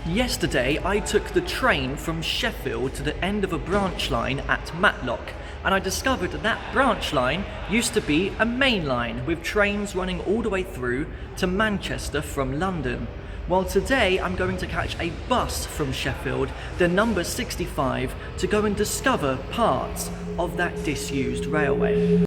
Yesterday, I took the train from Sheffield to the end of a branch line at Matlock, and I discovered that branch line used to be a main line with trains running all the way through to Manchester from London. While today I'm going to catch a bus from Sheffield, the number 65, to go and discover parts of that disused railway.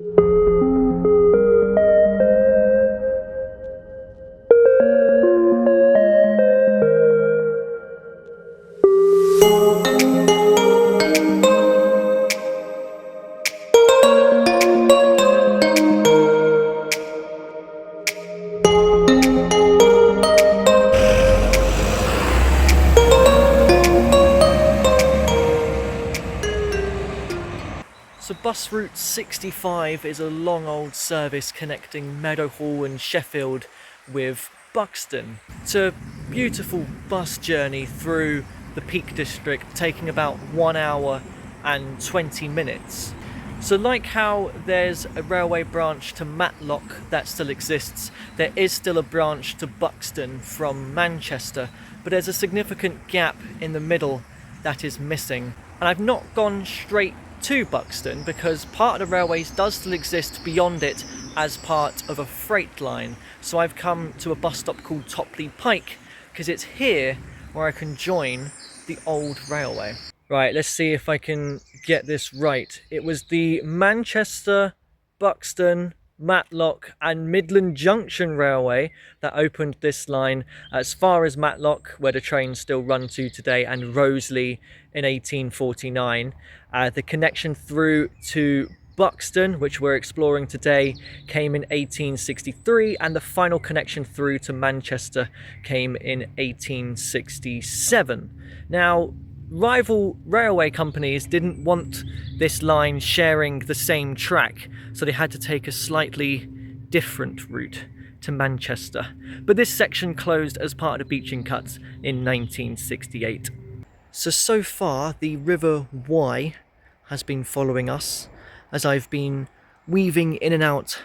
So bus route 65 is a long old service connecting Meadowhall and Sheffield with Buxton. It's a beautiful bus journey through the Peak District, taking about 1 hour and 20 minutes. So like how there's a railway branch to Matlock that still exists, there is still a branch to Buxton from Manchester, but there's a significant gap in the middle that is missing. And I've not gone straight to Buxton because part of the railways does still exist beyond it as part of a freight line. So I've come to a bus stop called Topley Pike because it's here where I can join the old railway. Right, let's see if I can get this right. It was the Manchester, Buxton, Matlock and Midland Junction Railway that opened this line as far as Matlock, where the trains still run to today, and Roseley in 1849. The connection through to Buxton, which we're exploring today, came in 1863, and the final connection through to Manchester came in 1867. Now, rival railway companies didn't want this line sharing the same track, so they had to take a slightly different route to Manchester. But this section closed as part of the Beeching Cuts in 1968. So far the River Wye has been following us as I've been weaving in and out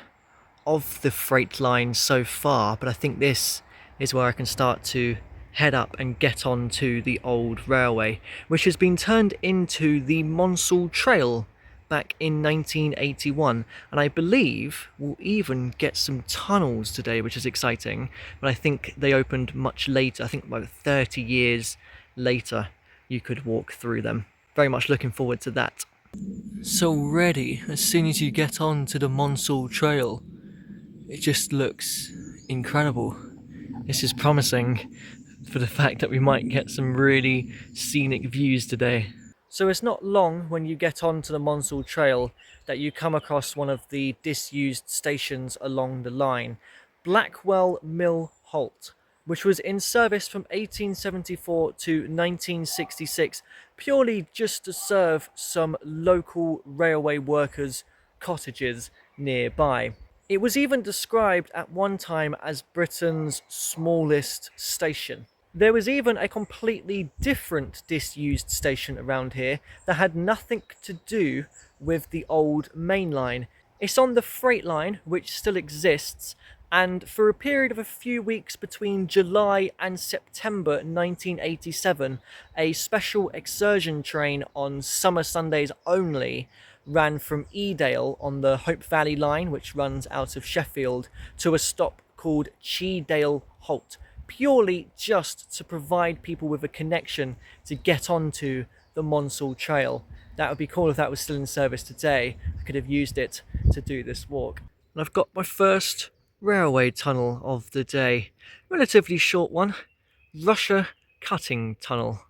of the freight line so far, but I think this is where I can start to head up and get on to the old railway, which has been turned into the Monsal Trail back in 1981, and I believe we'll even get some tunnels today, which is exciting, but I think they opened much later. I think about 30 years later you could walk through them. Very much looking forward to that. So already, as soon as you get on to the Monsal Trail, it just looks incredible. This is promising for the fact that we might get some really scenic views today. So it's not long when you get onto the Monsal Trail that you come across one of the disused stations along the line, Bakewell Mill Halt, which was in service from 1874 to 1966, purely just to serve some local railway workers' cottages nearby. It was even described at one time as Britain's smallest station. There was even a completely different disused station around here that had nothing to do with the old main line. It's on the freight line, which still exists, and for a period of a few weeks between July and September 1987, a special excursion train on summer Sundays only ran from Edale on the Hope Valley line, which runs out of Sheffield, to a stop called Cheadale Halt, purely just to provide people with a connection to get onto the Monsal Trail. That would be cool if that was still in service today. I could have used it to do this walk. And I've got my first railway tunnel of the day. Relatively short one. Russia Cutting Tunnel.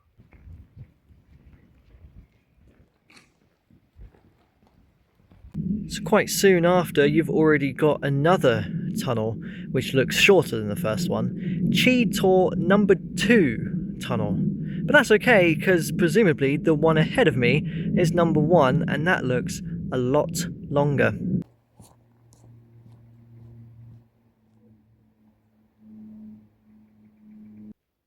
So quite soon after, you've already got another tunnel, which looks shorter than the first one. Cheadale number 2 tunnel. But that's okay, because presumably the one ahead of me is number 1, and that looks a lot longer.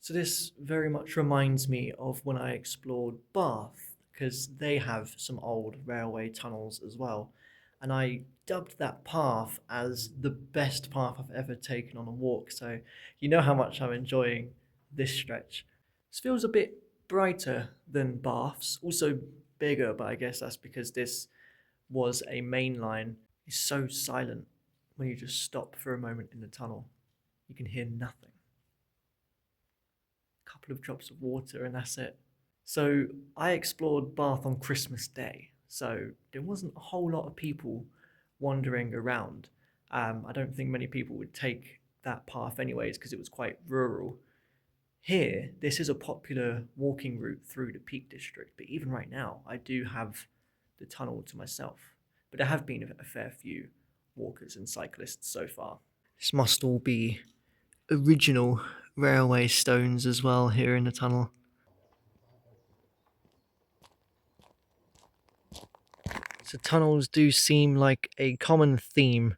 So this very much reminds me of when I explored Bath, because they have some old railway tunnels as well. And I dubbed that path as the best path I've ever taken on a walk. So you know how much I'm enjoying this stretch. This feels a bit brighter than Bath's, also bigger, but I guess that's because this was a main line. It's so silent when you just stop for a moment in the tunnel. You can hear nothing. A couple of drops of water and that's it. So I explored Bath on Christmas Day, so there wasn't a whole lot of people wandering around. I don't think many people would take that path anyways because it was quite rural. Here, this is a popular walking route through the Peak District, but even right now, I do have the tunnel to myself. But there have been a fair few walkers and cyclists so far. This must all be original railway stones as well here in the tunnel. So tunnels do seem like a common theme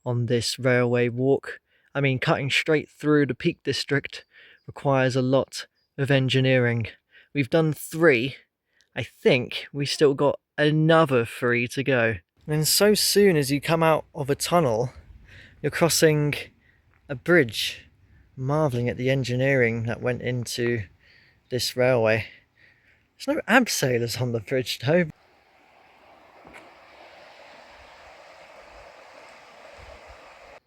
on this railway walk. I mean, cutting straight through the Peak District requires a lot of engineering. We've done 3. I think we still got another 3 to go. And so soon as you come out of a tunnel, you're crossing a bridge, marvelling at the engineering that went into this railway. There's no abseilers on the bridge though.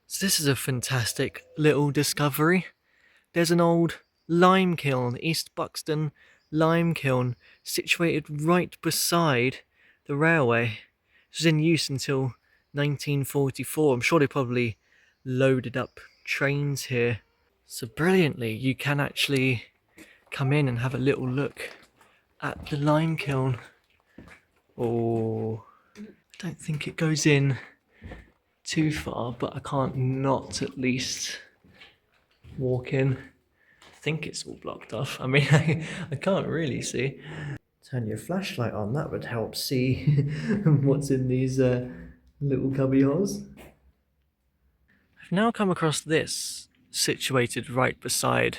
So this is a fantastic little discovery. There's an old lime kiln, East Buxton lime kiln, situated right beside the railway. This was in use until 1944. I'm sure they probably loaded up trains here. So brilliantly, you can actually come in and have a little look at the lime kiln. Oh, I don't think it goes in too far, but I can't not at least walk in. I think it's all blocked off. I mean, I can't really see. Turn your flashlight on, that would help see what's in these little cubby holes. I've now come across this, situated right beside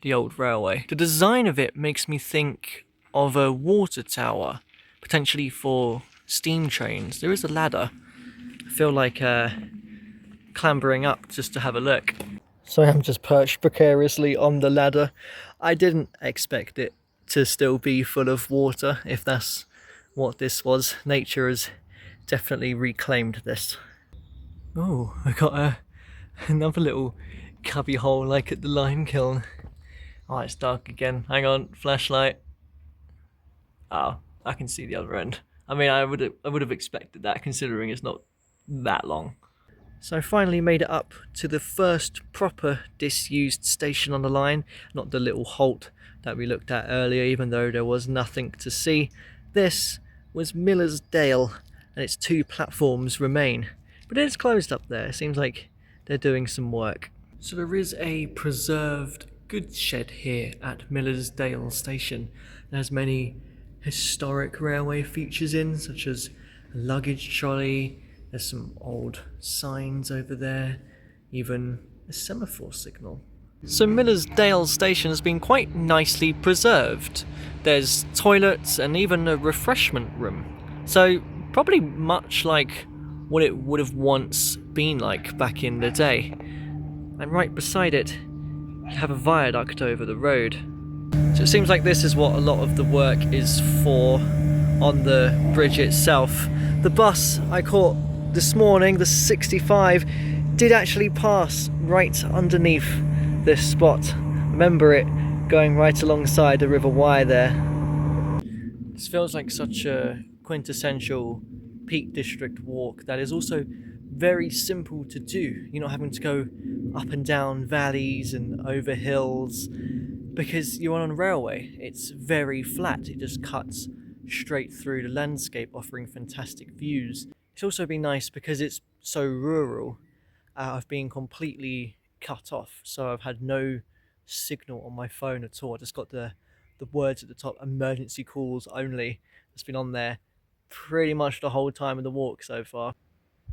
the old railway. The design of it makes me think of a water tower, potentially for steam trains. There is a ladder. I feel like clambering up just to have a look. So I'm just perched precariously on the ladder. I didn't expect it to still be full of water, if that's what this was. Nature has definitely reclaimed this. Oh, I got another little cubby hole like at the lime kiln. Oh, it's dark again. Hang on, flashlight. Oh, I can see the other end. I mean, I would have expected that, considering it's not that long. So I finally made it up to the first proper disused station on the line, not the little halt that we looked at earlier, even though there was nothing to see. This was Miller's Dale, and its 2 platforms remain. But it is closed up there. It seems like they're doing some work. So there is a preserved goods shed here at Miller's Dale station. It has many historic railway features in, such as a luggage trolley. There's some old signs over there, even a semaphore signal. So Miller's Dale station has been quite nicely preserved. There's toilets and even a refreshment room. So probably much like what it would have once been like back in the day. And right beside it, you have a viaduct over the road. So it seems like this is what a lot of the work is for on the bridge itself. The bus I caught this morning, the 65, did actually pass right underneath this spot. Remember it going right alongside the River Wye there. This feels like such a quintessential Peak District walk that is also very simple to do. You're not having to go up and down valleys and over hills because you're on a railway. It's very flat. It just cuts straight through the landscape, offering fantastic views. It's also been nice because it's so rural. I've been completely cut off, so I've had no signal on my phone at all. I just got the words at the top, emergency calls only. It's been on there pretty much the whole time of the walk so far.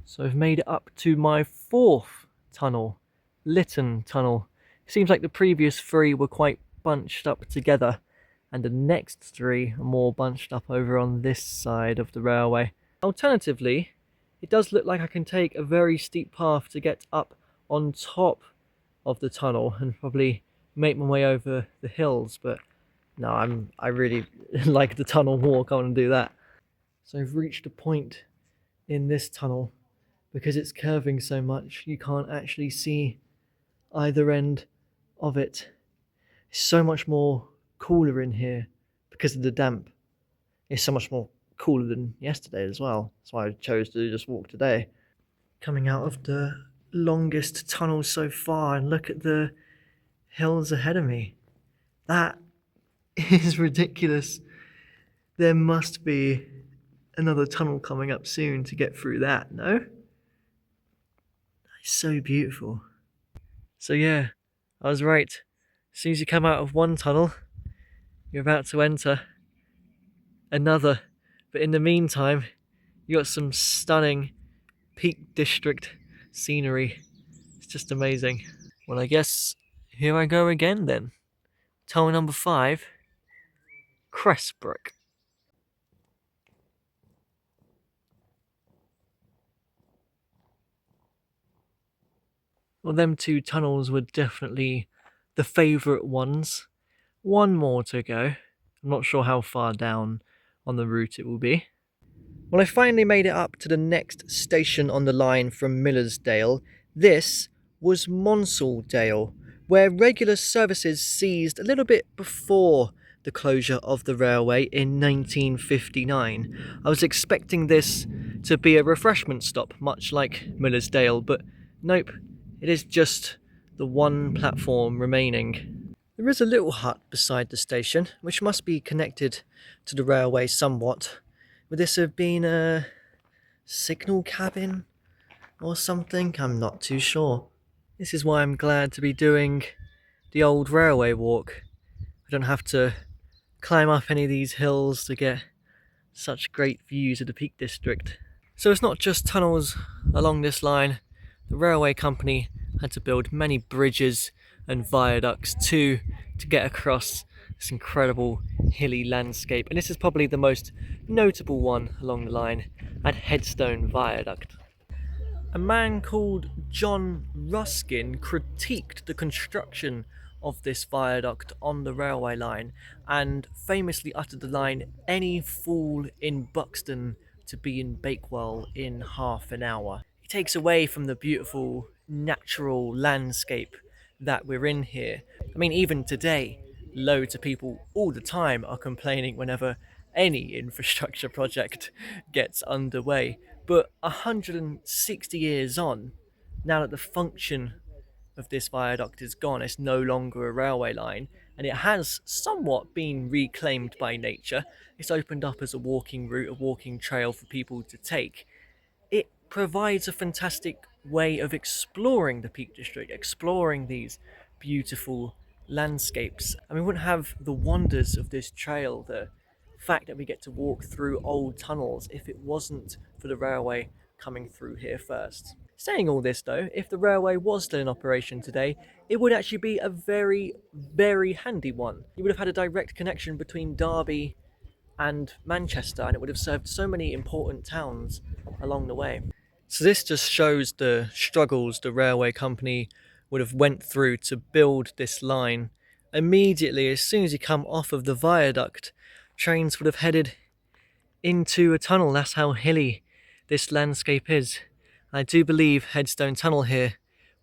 So I've made it up to my 4th tunnel, Lytton Tunnel. It seems like the previous 3 were quite bunched up together, and the next 3 are more bunched up over on this side of the railway. Alternatively, it does look like I can take a very steep path to get up on top of the tunnel and probably make my way over the hills, but No, I really like the tunnel walk. I want to do that. So I've reached a point in this tunnel because it's curving so much you can't actually see either end of it. It's so much more cooler in here because of the damp. It's so much more cooler than yesterday as well. That's why I chose to just walk today. Coming out of the longest tunnel so far, and look at the hills ahead of me. That is ridiculous. There must be another tunnel coming up soon to get through that, no? It's so beautiful. So yeah, I was right. As soon as you come out of one tunnel, you're about to enter another. But in the meantime, you got some stunning Peak District scenery. It's just amazing. Well, I guess here I go again then. Tunnel number 5, Cressbrook. Well, them two tunnels were definitely the favourite ones. One more to go. I'm not sure how far down on the route it will be. Well, I finally made it up to the next station on the line from Millersdale. This was Monsal Trail, where regular services ceased a little bit before the closure of the railway in 1959. I was expecting this to be a refreshment stop, much like Millersdale, but nope, it is just the one platform remaining. There is a little hut beside the station, which must be connected to the railway somewhat. Would this have been a signal cabin or something? I'm not too sure. This is why I'm glad to be doing the old railway walk. I don't have to climb up any of these hills to get such great views of the Peak District. So it's not just tunnels along this line. The railway company had to build many bridges and viaducts too to get across this incredible hilly landscape, and this is probably the most notable one along the line at Headstone Viaduct. A man called John Ruskin critiqued the construction of this viaduct on the railway line and famously uttered the line, "Any fool in Buxton to be in Bakewell in half an hour." It takes away from the beautiful natural landscape that we're in here. I mean, even today, loads of people all the time are complaining whenever any infrastructure project gets underway. But 160 years on, now that the function of this viaduct is gone, it's no longer a railway line, and it has somewhat been reclaimed by nature. It's opened up as a walking route, a walking trail for people to take. It provides a fantastic way of exploring the Peak District, exploring these beautiful landscapes. And we wouldn't have the wonders of this trail, the fact that we get to walk through old tunnels, if it wasn't for the railway coming through here first. Saying all this though, if the railway was still in operation today, it would actually be a very, very handy one. You would have had a direct connection between Derby and Manchester, and it would have served so many important towns along the way. So this just shows the struggles the railway company would have went through to build this line. Immediately, as soon as you come off of the viaduct, trains would have headed into a tunnel. That's how hilly this landscape is. I do believe Headstone Tunnel here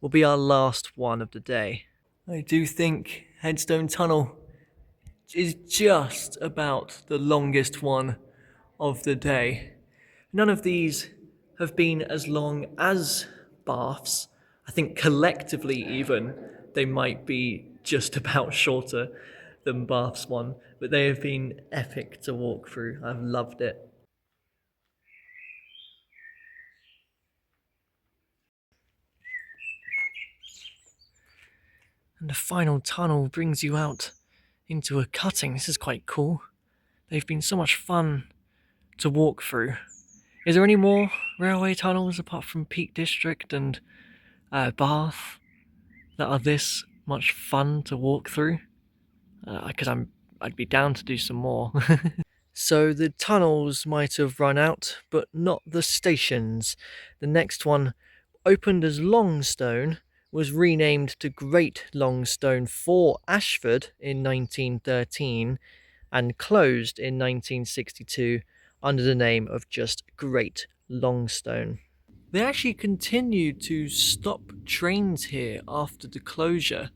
will be our last one of the day. I do think Headstone Tunnel is just about the longest one of the day. None of these have been as long as Bath's. I think collectively even they might be just about shorter than Bath's one, but they have been epic to walk through. I've loved it. And the final tunnel brings you out into a cutting. This is quite cool. They've been so much fun to walk through. Is there any more railway tunnels apart from Peak District and Bath that are this much fun to walk through? Because I'd be down to do some more. So the tunnels might have run out, but not the stations. The next one opened as Longstone, was renamed to Great Longstone for Ashford in 1913 and closed in 1962 under the name of just Great Longstone. They actually continued to stop trains here after the closure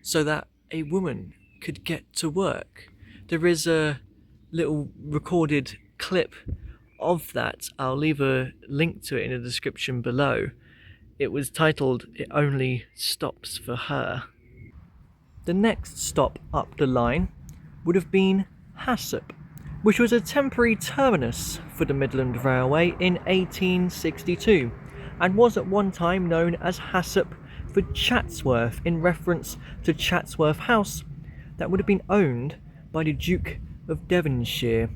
so that a woman could get to work. There is a little recorded clip of that. I'll leave a link to it in the description below. It was titled "It Only Stops for Her." The next stop up the line would have been Hassop, which was a temporary terminus for the Midland Railway in 1862 and was at one time known as Hassop for Chatsworth in reference to Chatsworth House that would have been owned by the Duke of Devonshire.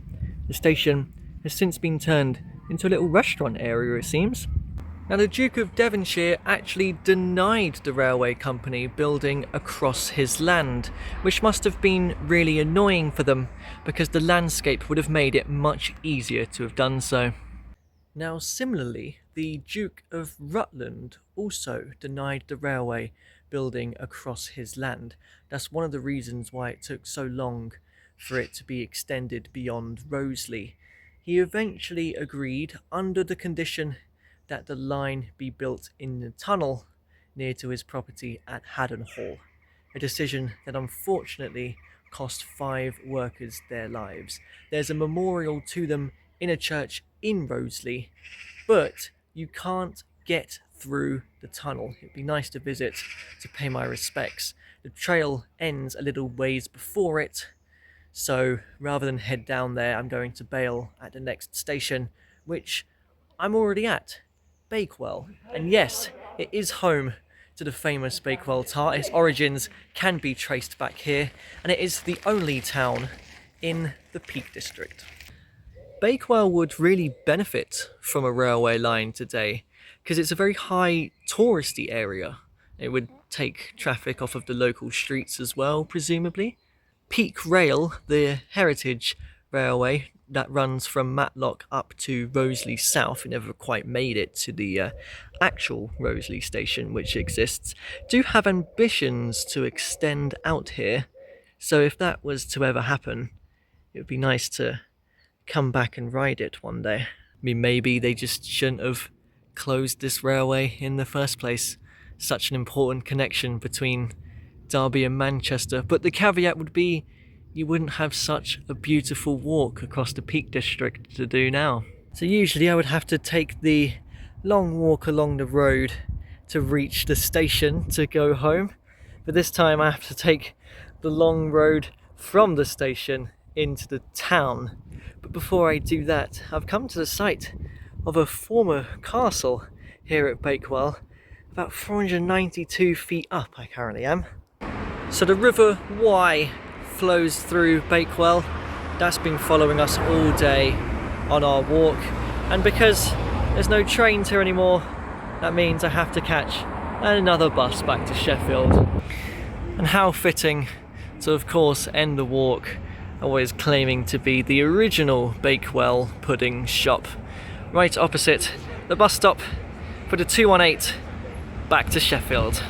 The station has since been turned into a little restaurant area, it seems. Now, the Duke of Devonshire actually denied the railway company building across his land, which must have been really annoying for them because the landscape would have made it much easier to have done so. Now, similarly, the Duke of Rutland also denied the railway building across his land. That's one of the reasons why it took so long for it to be extended beyond Roseley. He eventually agreed under the condition that the line be built in the tunnel near to his property at Haddon Hall, a decision that unfortunately cost 5 workers their lives. There's a memorial to them in a church in Roseley, but you can't get through the tunnel. It'd be nice to visit to pay my respects. The trail ends a little ways before it, so rather than head down there, I'm going to bail at the next station, which I'm already at, Bakewell. And yes, it is home to the famous Bakewell tart. Its origins can be traced back here, and it is the only town in the Peak District. Bakewell would really benefit from a railway line today because it's a very high touristy area. It would take traffic off of the local streets as well, presumably. Peak Rail, the heritage railway that runs from Matlock up to Roseley South, it never quite made it to the actual Roseley station which exists, do have ambitions to extend out here. So if that was to ever happen, it would be nice to come back and ride it one day. I mean, maybe they just shouldn't have closed this railway in the first place. Such an important connection between Derby and Manchester, but the caveat would be you wouldn't have such a beautiful walk across the Peak District to do now. So usually I would have to take the long walk along the road to reach the station to go home, but this time I have to take the long road from the station into the town. But before I do that, I've come to the site of a former castle here at Bakewell, about 492 feet up I currently am. So the River Wye flows through Bakewell. That's been following us all day on our walk, and because there's no trains here anymore, that means I have to catch another bus back to Sheffield. And how fitting to, of course, end the walk always claiming to be the original Bakewell pudding shop, right opposite the bus stop for the 218 back to Sheffield.